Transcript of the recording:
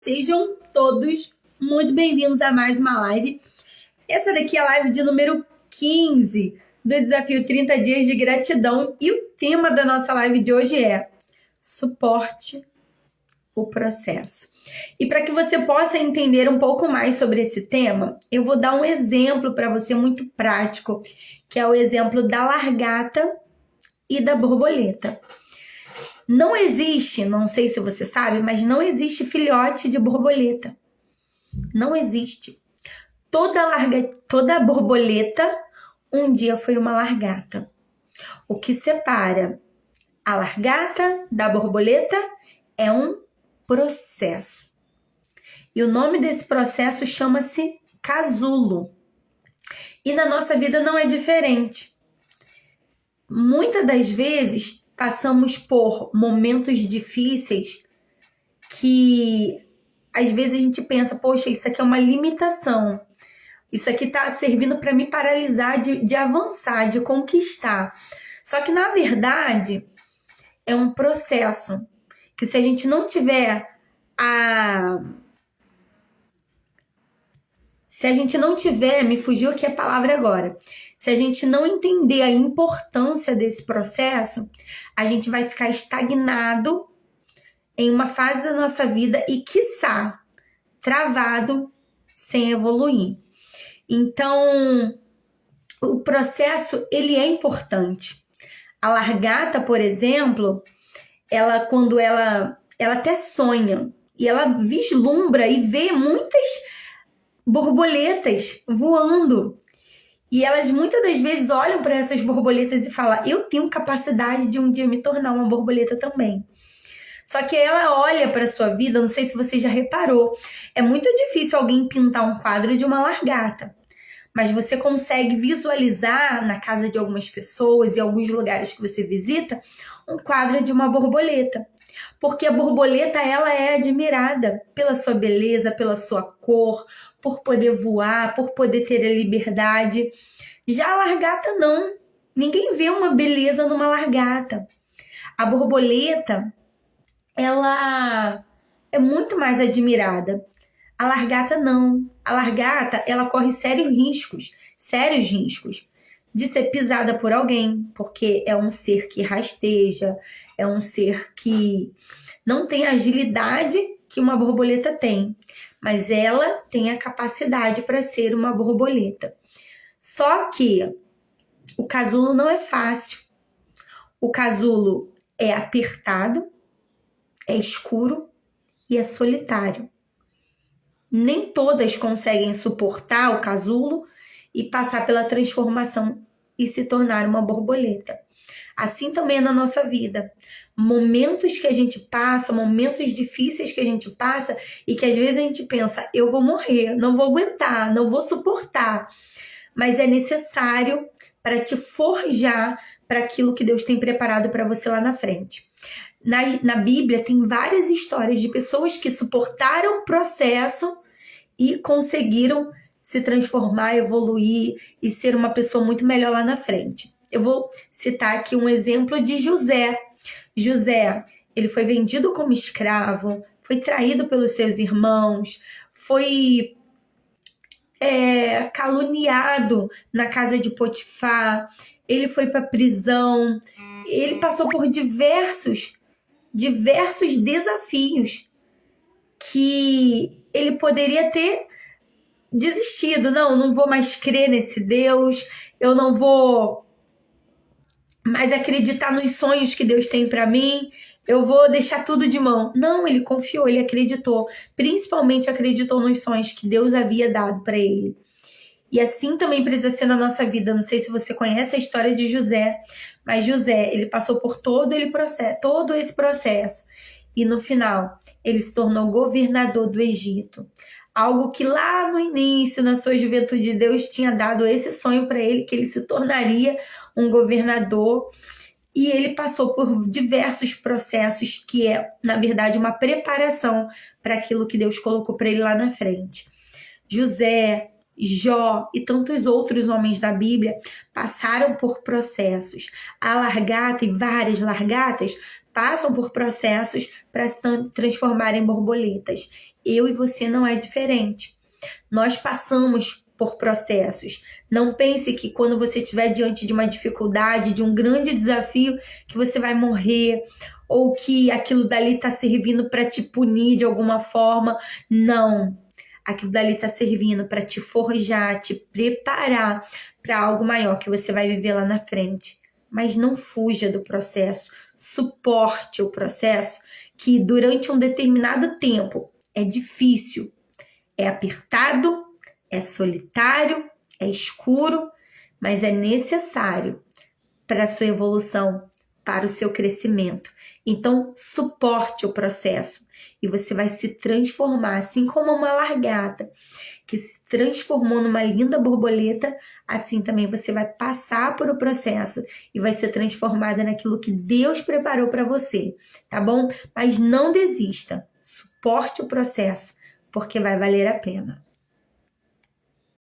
Sejam todos muito bem-vindos a mais uma live. Essa daqui é a live de número 15 do Desafio 30 Dias de Gratidão. E o tema da nossa live de hoje é Suporte o Processo. E para que você possa entender um pouco mais sobre esse tema, eu vou dar um exemplo para você muito prático, que é o exemplo da largata e da borboleta. Não existe, não sei se você sabe, mas não existe filhote de borboleta. Não existe. Toda borboleta um dia foi uma largata. O que separa a largata da borboleta é um processo. E o nome desse processo chama-se casulo. E na nossa vida não é diferente. Muitas das vezes passamos por momentos difíceis que às vezes a gente pensa, poxa, isso aqui é uma limitação. Isso aqui está servindo para me paralisar de avançar, de conquistar. Só que, na verdade, é um processo que se a gente não tiver me fugiu aqui a palavra agora. Se a gente não entender a importância desse processo, a gente vai ficar estagnado em uma fase da nossa vida e, quiçá, travado sem evoluir. Então, o processo, ele é importante. A largata, por exemplo, quando ela até sonha e ela vislumbra e vê muitas borboletas voando. E elas muitas das vezes olham para essas borboletas e falam, eu tenho capacidade de um dia me tornar uma borboleta também. Só que ela olha para a sua vida, não sei se você já reparou, é muito difícil alguém pintar um quadro de uma largata. Mas você consegue visualizar na casa de algumas pessoas e alguns lugares que você visita, um quadro de uma borboleta. Porque a borboleta, ela é admirada pela sua beleza, pela sua cor, por poder voar, por poder ter a liberdade. Já a largata não. Ninguém vê uma beleza numa largata. A borboleta, ela é muito mais admirada. A largata não. A largata, ela corre sérios riscos de ser pisada por alguém, porque é um ser que rasteja, é um ser que não tem a agilidade que uma borboleta tem, mas ela tem a capacidade para ser uma borboleta. Só que o casulo não é fácil. O casulo é apertado, é escuro e é solitário. Nem todas conseguem suportar o casulo e passar pela transformação e se tornar uma borboleta. Assim também é na nossa vida. Momentos que a gente passa, momentos difíceis que a gente passa e que às vezes a gente pensa, eu vou morrer, não vou aguentar, não vou suportar. Mas é necessário para te forjar para aquilo que Deus tem preparado para você lá na frente. Na Bíblia tem várias histórias de pessoas que suportaram o processo e conseguiram se transformar, evoluir e ser uma pessoa muito melhor lá na frente. Eu vou citar aqui um exemplo de José. José, ele foi vendido como escravo, foi traído pelos seus irmãos, foi caluniado na casa de Potifar, ele foi para a prisão, ele passou por diversos desafios que ele poderia ter desistido. Não vou mais crer nesse Deus, eu não vou mais acreditar nos sonhos que Deus tem para mim, eu vou deixar tudo de mão. Não, ele confiou, ele acreditou, principalmente acreditou nos sonhos que Deus havia dado para ele. E assim também precisa ser na nossa vida. Não sei se você conhece a história de José, mas José, ele passou por todo esse processo. E no final, ele se tornou governador do Egito. Algo que lá no início, na sua juventude, Deus tinha dado esse sonho para ele, que ele se tornaria um governador. E ele passou por diversos processos, que é, na verdade, uma preparação para aquilo que Deus colocou para ele lá na frente. José, Jó e tantos outros homens da Bíblia passaram por processos. A largata e várias largatas passam por processos para se transformar em borboletas. Eu e você não é diferente. Nós passamos por processos. Não pense que quando você estiver diante de uma dificuldade, de um grande desafio, que você vai morrer ou que aquilo dali está servindo para te punir de alguma forma. Não. Aquilo dali está servindo para te forjar, te preparar para algo maior que você vai viver lá na frente. Mas não fuja do processo. Suporte o processo, que durante um determinado tempo é difícil, é apertado, é solitário, é escuro, mas é necessário para a sua evolução, para o seu crescimento. Então, suporte o processo e você vai se transformar, assim como uma lagarta que se transformou numa linda borboleta, assim também você vai passar por o processo e vai ser transformada naquilo que Deus preparou para você, tá bom? Mas não desista, suporte o processo, porque vai valer a pena.